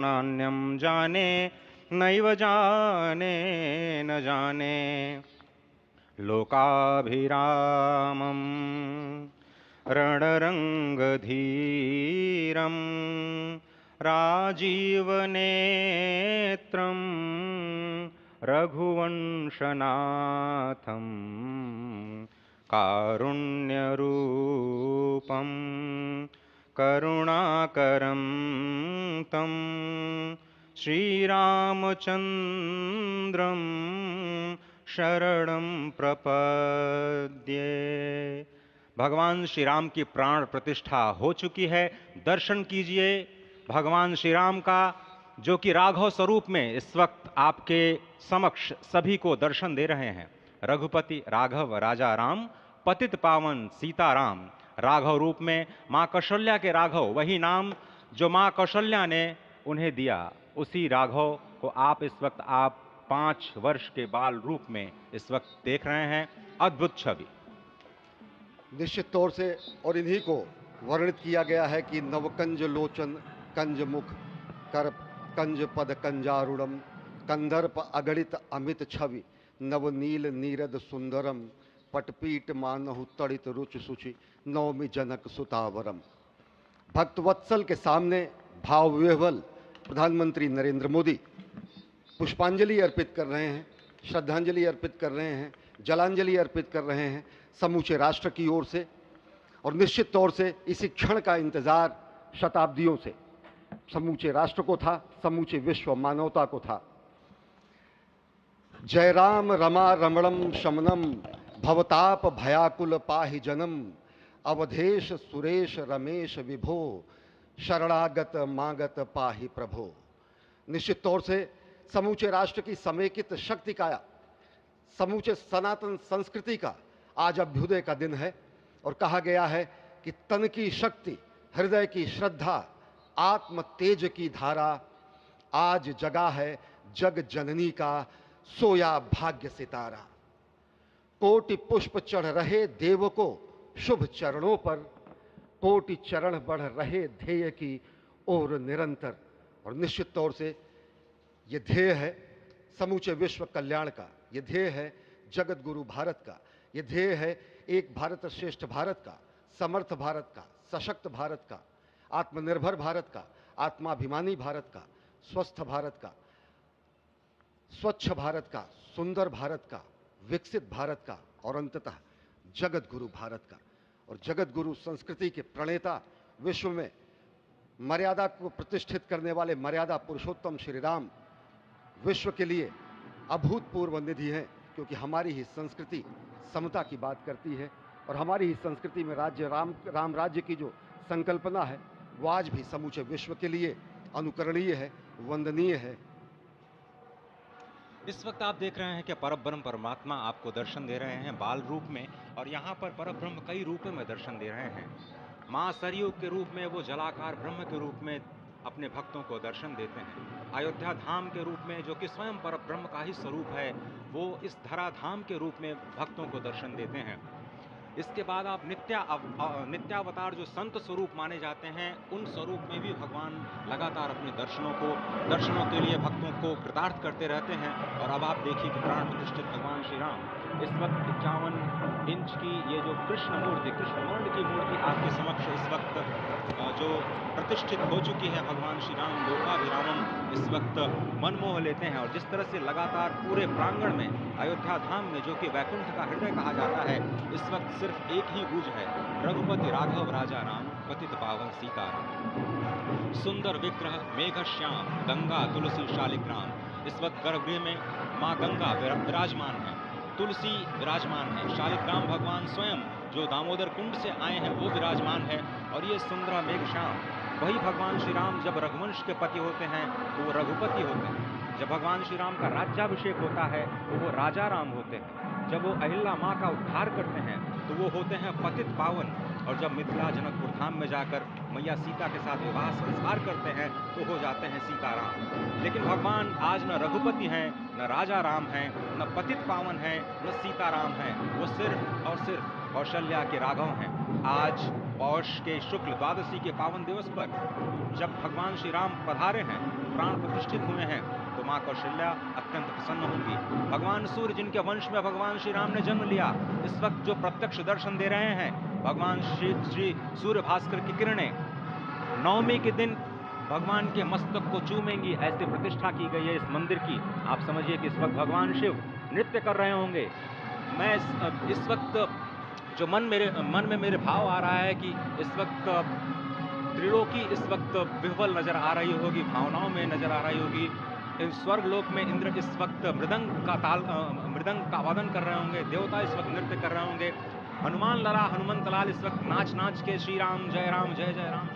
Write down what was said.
नान्यं जाने नैव जाने न जाने लोकाभिरामं रणरङ्गधीरं राजीवनेत्रं रघुवंशनाथं कारुण्यरूपं करुणाकरं तं श्रीरामचन्द्रं शरणं प्रपद्ये। भगवान श्री राम की प्राण प्रतिष्ठा हो चुकी है। दर्शन कीजिए भगवान श्री राम का, जो कि राघव स्वरूप में इस वक्त आपके समक्ष सभी को दर्शन दे रहे हैं। रघुपति राघव राजा राम, पतित पावन सीताराम। राघव रूप में मां कौशल्या के राघव, वही नाम जो मां कौशल्या ने उन्हें दिया, उसी राघव को आप इस वक्त 5 वर्ष के बाल रूप में इस वक्त देख रहे हैं। अद्भुत छवि। निश्चित तौर से, और इन्हीं को वर्णित किया गया है कि नवकंज लोचन कंज मुख कर कंज पद कंजारुणम कंदर्प अगणित अमित छवि नवनील नीरद सुंदरम पटपीट मानहु तड़ित रुचि सुचि नवमी जनक सुतावरम। भक्तवत्सल के सामने भावविह्वल प्रधानमंत्री नरेंद्र मोदी पुष्पांजलि अर्पित कर रहे हैं, श्रद्धांजलि अर्पित कर रहे हैं, जलांजलि अर्पित कर रहे हैं समूचे राष्ट्र की ओर से। और निश्चित तौर से इसी क्षण का इंतजार शताब्दियों से समूचे राष्ट्र को था, समूचे विश्व मानवता को था। जय राम रमा रमणम शमनम भवताप भयाकुल पाहि जनम अवधेश सुरेश रमेश विभो शरणागत मागत पाहि प्रभो। निश्चित तौर से समूचे राष्ट्र की समेकित शक्ति का, समूचे सनातन संस्कृति का आज अभ्युदय का दिन है। और कहा गया है कि तन की शक्ति, हृदय की श्रद्धा, आत्म तेज की धारा आज जगा है जग जननी का सोया भाग्य सितारा। कोटि पुष्प चढ़ रहे देव को शुभ चरणों पर, कोटि चरण बढ़ रहे ध्येय की ओर निरंतर। और निश्चित तौर से ये ध्येय है समूचे विश्व कल्याण का, ये ध्येय है जगत गुरु भारत का, ये ध्येय है एक भारत श्रेष्ठ भारत का, समर्थ भारत का, सशक्त भारत का, आत्मनिर्भर भारत का, आत्माभिमानी भारत का, स्वस्थ भारत का, स्वच्छ भारत का, सुंदर भारत का, विकसित भारत का, और अंततः जगत गुरु भारत का। और जगत गुरु संस्कृति के प्रणेता, विश्व में मर्यादा को प्रतिष्ठित करने वाले मर्यादा पुरुषोत्तम श्री राम विश्व के लिए अभूतपूर्व निधि है, क्योंकि हमारी ही संस्कृति समता की बात करती है और हमारी ही संस्कृति में राज्य राम राज्य की जो संकल्पना है वो आज भी समूचे विश्व के लिए अनुकरणीय है, वंदनीय है। इस वक्त आप देख रहे हैं कि परब्रह्म परमात्मा आपको दर्शन दे रहे हैं बाल रूप में, और यहाँ पर परब्रह्म कई रूपों में दर्शन दे रहे हैं। माँ सरयू के रूप में वो जलाकार ब्रह्म के रूप में अपने भक्तों को दर्शन देते हैं। अयोध्या धाम के रूप में, जो कि स्वयं परब्रह्म का ही स्वरूप है, वो इस धरा धाम के रूप में भक्तों को दर्शन देते हैं। इसके बाद आप नित्यावतार जो संत स्वरूप माने जाते हैं, उन स्वरूप में भी भगवान लगातार अपने दर्शनों के लिए भक्तों को कृतार्थ करते रहते हैं। और अब आप देखिए कि प्राण प्रतिष्ठित भगवान श्री राम इस वक्त 51 इंच की ये जो कृष्ण वर्ण की मूर्ति आपके समक्ष इस वक्त जो प्रतिष्ठित हो चुकी है, भगवान श्री राम लोकाभिरामम इस वक्त मन मोह लेते हैं। और जिस तरह से लगातार पूरे प्रांगण में अयोध्या धाम में, जो कि वैकुंठ का हृदय कहा जाता है, इस वक्त सिर्फ एक ही गूंज है, रघुपति राघव राजा राम, पतित पावन सीताराम। सुंदर विग्रह मेघ श्याम गंगा तुलसी शालिग्राम। इस वक्त गर्भगृह में माँ गंगा विराजमान है, तुलसी विराजमान है, शालिग्राम भगवान स्वयं जो दामोदर कुंड से आए हैं वो विराजमान है। और ये सुंदर मेघ श्याम, वही भगवान श्री राम जब रघुवंश के पति होते हैं तो वो रघुपति होते हैं। जब भगवान श्री राम का राज्याभिषेक होता है तो वो राजा राम होते हैं। जब वो अहिल्या माँ का उद्धार करते हैं तो वो होते हैं पतित पावन। और जब मिथिला जनकपुर धाम में जाकर मैया सीता के साथ विवाह संस्कार करते हैं तो हो जाते हैं सीताराम। लेकिन भगवान आज न रघुपति हैं, न राजा राम हैं, न पतित पावन हैं, न सीताराम हैं, वो सिर्फ और सिर्फ कौशल्या के राघव हैं। आज पौष के शुक्ल द्वादशी के पावन दिवस पर जब भगवान श्री राम पधारे हैं, प्राण प्रतिष्ठित हुए हैं, तो माँ कौशल्या अत्यंत प्रसन्न होंगी। भगवान सूर्य जिनके वंश में भगवान श्री राम ने जन्म लिया, इस वक्त जो प्रत्यक्ष दर्शन दे रहे हैं, भगवान श्री सूर्य भास्कर की किरणें नवमी के दिन भगवान के मस्तक को चूमेंगी, ऐसी प्रतिष्ठा की गई है इस मंदिर की। आप समझिए कि इस वक्त भगवान शिव नृत्य कर रहे होंगे। मैं इस वक्त जो मन में मेरे भाव आ रहा है कि इस वक्त त्रिलोकी इस वक्त विह्वल नजर आ रही होगी, भावनाओं में नजर आ रही होगी। स्वर्ग लोक में इंद्र इस वक्त मृदंग का वादन कर रहे होंगे, देवता इस वक्त नृत्य कर रहे होंगे, हनुमान लला हनुमंत लाल इस वक्त नाच नाच के श्री राम जय राम जय जय राम